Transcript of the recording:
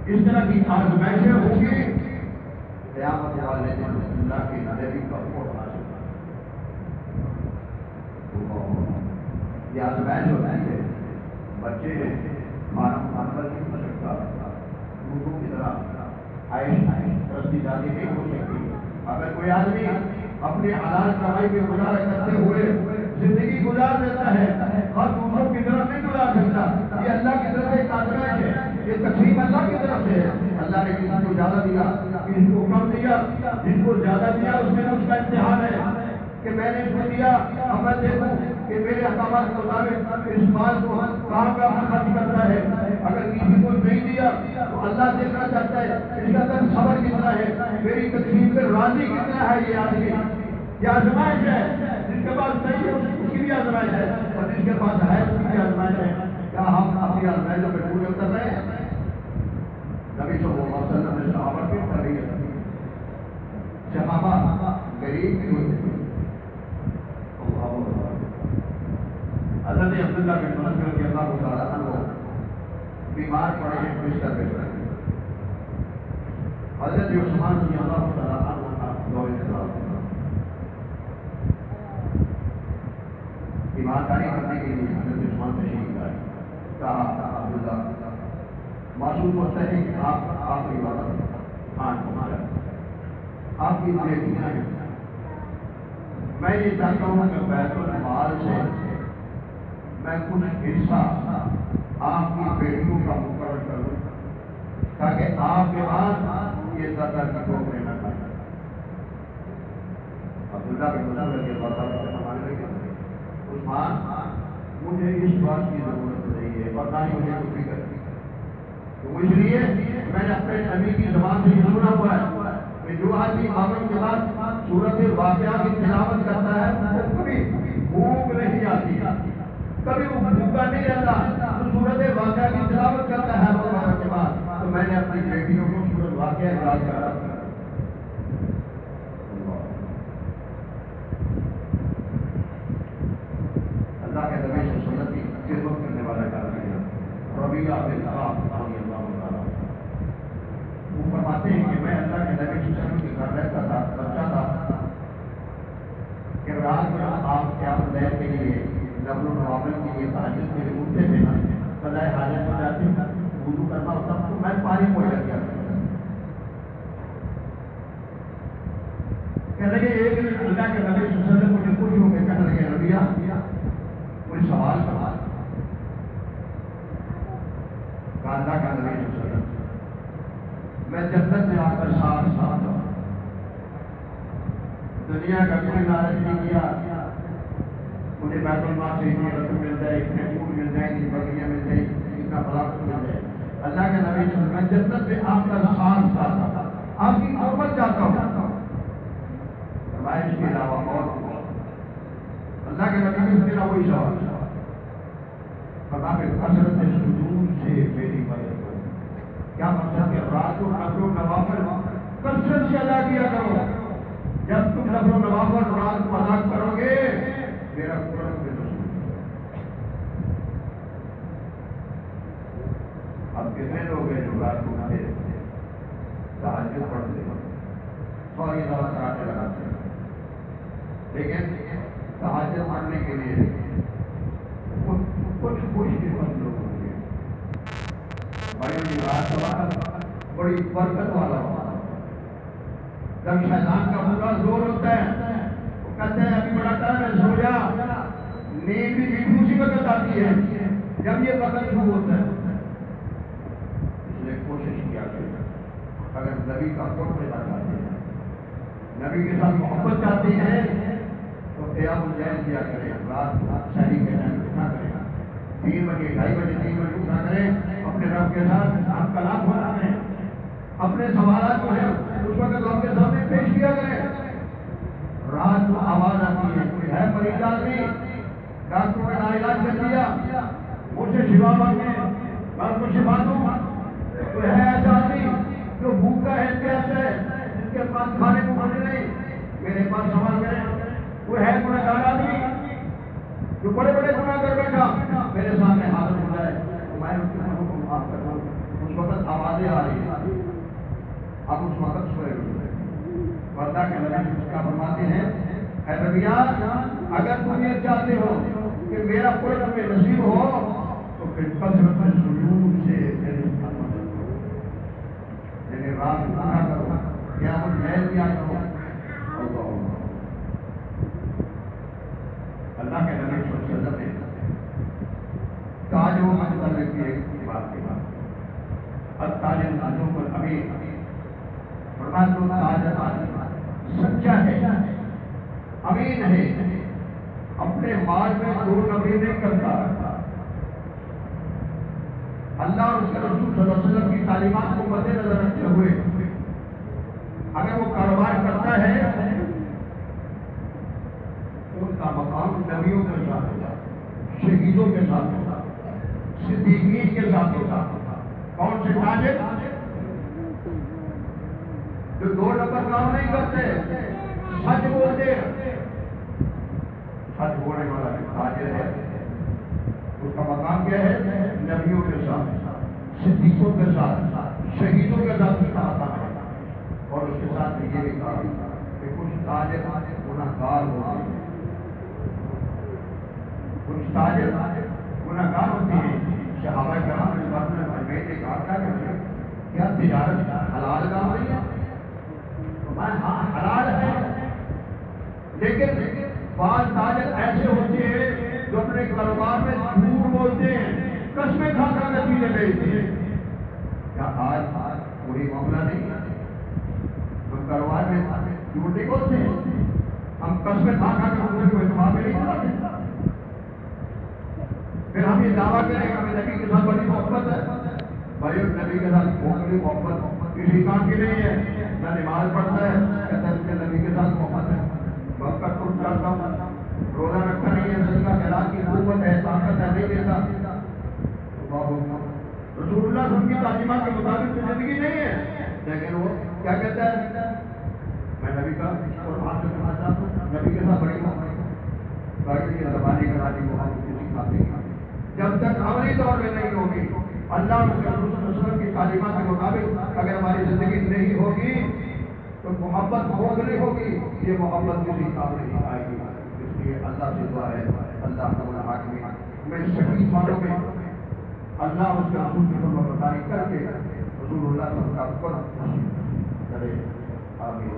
اس طرح کی آزمائشیں ہوں گی، قیامت والے دن اللہ کی نبی کا حکم حاصل یہ آزمائش ہوتی ہے۔ بچے کھانا کی مشقہ دوسروں کی طرح عائش رستی دادی نہیں ہو سکتی۔ اگر کوئی آدمی اپنی حلال کمائی میں گزارا کرتے ہوئے زندگی گزار دیتا ہے اور دوسروں کی طرف نہیں گزار سکتا، یہ اللہ کی طرف ایک آزمائش ہے، یہ تقسیم اللہ کی طرف سے ہے۔ اللہ نے کسی کو زیادہ دیا، کسی کو کم دیا، جس کو زیادہ دیا اس میں اس کا امتحان ہے کہ میں نے اس کو دیا، اب میں دیکھوں کہ میرے احکامات کے مطابق اس مال کو کہاں کہاں خرچ کرتا ہے۔ اگر کسی کو نہیں دیا تو اللہ دیکھنا چاہتا ہے اس کا اندر صبر کتنا ہے، میری تقسیم پہ راضی کتنا ہے۔ یہ آدمی یہ آزمائش ہے، جس کے پاس نہیں ہے اس کی بھی آزمائش ہے، اور جس کے پاس ہے اس کی بھی آزمائش ہے۔ کیا ہم اپنی آزمائشوں پہ پورے اتر رہے ہیں؟ نبی صلی اللہ علیہ وسلم نے صحابہ کی تربیت کی، صحابہ غریب بھی ہوتے تھے۔ حضرت عبداللہ بن مسعود رضی اللہ تعالیٰ عنہ بیمار پڑے ہیں، بستر پہ پڑے ہیں۔ حضرت عثمان رضی اللہ تعالیٰ عنہ کا دور انتظار ایمانداری کرنے کے لیے حضرت عثمان تشریف لائے، کہا عبداللہ محسوس ہوتا ہے کہ آپ آخری وقت آن پہنچا، آپ کی بیٹیاں ہیں، میں یہ چاہتا ہوں کہ بیت المال سے میں کچھ حصہ آپ کی بیٹیوں کا مقرر کروں تاکہ آپ کے بعد یہ زیادہ کی ٹھوکریں نہ کھائیں۔ عبداللہ بن مسعود رضی اللہ تعالیٰ عنہ فرمانے لگے عثمان مجھے اس بات کی ضرورت نہیں ہے اور نہ ہی مجھے کوئی فکر نہیں، تو اس لیے میں نے اپنے نبی کی زبان سے یہ سنا ہوا ہے کہ جو آدمی آمن کے بعد سورت واقعہ کی تلاوت کرتا ہے وہ کبھی بھوک نہیں آتی، کبھی وہ بھوکا نہیں رہتا، تو سورت واقعہ کی تلاوت کرتا ہے آمن کے بعد۔ تو میں نے اپنی بیٹیوں کو سورت واقعہ یاد کرا، اللہ کے نبی سے سنت کی خدمت کرنے والا کام کیا۔ ربیعہ بن کعب رضی اللہ تعالیٰ وہ فرماتے ہیں کہ میں اللہ کے نبی سے سنت کے گھر رہتا تھا، بچہ تھا، کہ رات میں آپ کیا لیل کے لیے نفل و نوافل کے لیے تہجد کے لیے اٹھتے تھے، قضائے حاجت ہو جاتی، وضو کرنا ہوتا تو میں پانی پہنچا دیا کرتا۔ کہنے لگے ایک دن اللہ کے نبی صلی اللہ علیہ وسلم مجھے خوش ہو کے کہنے لگے ربیعہ کوئی سوال کرا، اللہ کا نبی صلی اللہ علیہ وسلم میں جنت میں آ کر ساتھ ساتھ ہوں، دنیا کا کوئی لالچ نہیں کیا، مجھے بیت المال سے اتنی رقم مل جائے، اتنے پھول مل جائیں، اتنی بکریاں مل جائیں، اتنا فلاح مل جائے۔ اللہ کے نبی صلی اللہ علیہ وسلم میں جنت میں آ کر ساتھ ساتھ آپ کی قربت چاہتا ہوں، فرمایا اس کے علاوہ اور اللہ کے نبی نے میرا وہی سوال فرمایا کثرت سجود سے میری مدد کرو۔ کیا مقصد ہے؟ رات کو نفل و نوافل کثرت سے ادا کیا کرو، جب تم نفل و نوافل رات کو ادا کرو گے میرا قرآن پہ رسول۔ اب کتنے لوگ ہیں جو رات کو اٹھتے تہجد پڑھتے سوری رات کراتے لگاتے ہیں، لیکن تہجد پڑھنے کے لیے کچھ خوش قسمت لوگ ہوں گے، بھائی رات کا وقت بڑی برکت والا ہوتا ہے، جب شیطان کا پورا زور ہوتا ہے وہ کہتے ہیں ابھی بڑا ٹائم ہے سو جا، نیند بھی اسی وقت آتی ہے جب یہ وقت شروع ہوتا ہے۔ اس لیے کوشش کیا کرے اگر نبی کا قرب لینا چاہتے ہیں، نبی کے ساتھ محبت چاہتے ہیں تو قیام اللیل کیا کریں، رات شہری کے ٹائم اٹھا کریں، 3 بجے 2:30 بجے 3 بجے اٹھا کریں، اپنے رب کے ساتھ آپ کلام ہونا کریں، اپنے سوالات جو ہے اس وقت رب کے سامنے پیش کیا کریں۔ رات کو آواز آتی ہے کوئی ہے مریض آدمی، ڈاکٹر نے علاج کر دیا، مجھ سے شفا مانگے میں اس کو شفا دوں، کوئی ہے ایسا آدمی جو بھوکا ہے پیاسا ہے جس کے پاس کھانے کو کچھ نہیں، میرے پاس سوال کریں، کوئی ہے گنہگار آدمی جو بڑے بڑے گناہ کر بیٹھا میرے سامنے حاضر ہو جائے، تو میں اس کے حکم اس وقت آوازیں آ رہی ہیں، آپ اس وقت سوئے ہوئے ورنہ کہ نبی اس کا فرماتے ہیں اے نبیاں اگر تم یہ چاہتے ہو کہ میرا قرب تمہیں نصیب ہو تو پھر کثرت سجود سے میری مدد کرو، یعنی رات پورا کرو، قیام اللیل کیا کرو۔ اللہ کے نبی صلی اللہ علیہ وسلم نے تاج و مجدل کی ایک بات کی بات التاج العظیم الامین فرمایا تو تاج سچا ہے، امین ہے، اپنے مال میں دور نبی نہیں کرتا، اللہ اور اس کے رسول صلی اللہ علیہ وسلم کی تعلیمات کو مد نظر رکھتے ہوئے اگر وہ کاروبار کرتا ہے ان کا مقام نبیوں کے ساتھ ہوتا، شہیدوں کے ساتھ ہوتا، صدیقین کے ساتھ ہوتا۔ کون سے تاجر؟ جو دو نمبر کام نہیں کرتے، سچ بولتے، سچ بولنے والا جو تاجر ہے اس کا مقام کیا ہے؟ نبیوں کے ساتھ، صدیقوں کے ساتھ، شہیدوں کے ساتھ اس کا مقام ہے۔ اور اس کے ساتھ یہ بھی کہا کہ کچھ تاجر گناہگار ہوتے ہیں، کچھ تاجر گناہگار ہوتے ہیں۔ صحابہ کرام اس بات میں فرماتے ہیں کہا کیا تجارت حلال کام نہیں ہے؟ ہاں حلال ہے، لیکن بعض تاجر ایسے ہوتے ہیں جو اپنے کاروبار میں جھوٹ بولتے ہیں، قسمیں کھا کر نتیجے بیچتے ہیں۔ کیا آج کوئی معاملہ نہیں ہے؟ ہم کاروبار میں جھوٹ نہیں بولتے ہیں، ہم قسمیں کھا کر دوسرے کو اعتماد میں نہیں کراتے، پھر ہم یہ دعویٰ کریں کہ ہمیں نبی کے ساتھ بڑی محبت ہے۔ بھائی نبی کے ساتھ بڑی محبت کسی کام کی نہیں ہے، نہ نماز پڑھتا ہے، کہتا ہے اس کے نبی کے ساتھ محبت ہے، وقت کا تم کرتا ہوں، روزہ رکھتا نہیں ہے، صدقہ خیرات کی قوت ہے، طاقت ہے، نہیں دیتا۔ رسول اللہ صلی اللہ علیہ وسلم کی تعلیمات کے مطابق زندگی نہیں ہے، لیکن وہ کیا کہتا ہے؟ میں نبی کا قربان سے کہنا چاہتا ہوں، نبی کے ساتھ بڑی محبت ہے، باقی یہ زبانی کرانی محبت کسی کھاتے ہیں۔ جب تک عملی طور میں نہیں ہوگی، اللہ اور اس کے رسول صلی اللہ علیہ وسلم کی تعلیمات کے مطابق اگر ہماری زندگی نہیں ہوگی تو محبت نہیں ہوگی، یہ محبت کسی کام نہیں آئے گی۔ اس لیے اللہ سے دعا ہے اللہ تعالیٰ حاکم میں صحیح معنوں میں اللہ اور اس کے رسول کی فرمانبرداری کر کے رسول اللہ صلی اللہ علیہ وسلم کا قرب کرے۔ آمین۔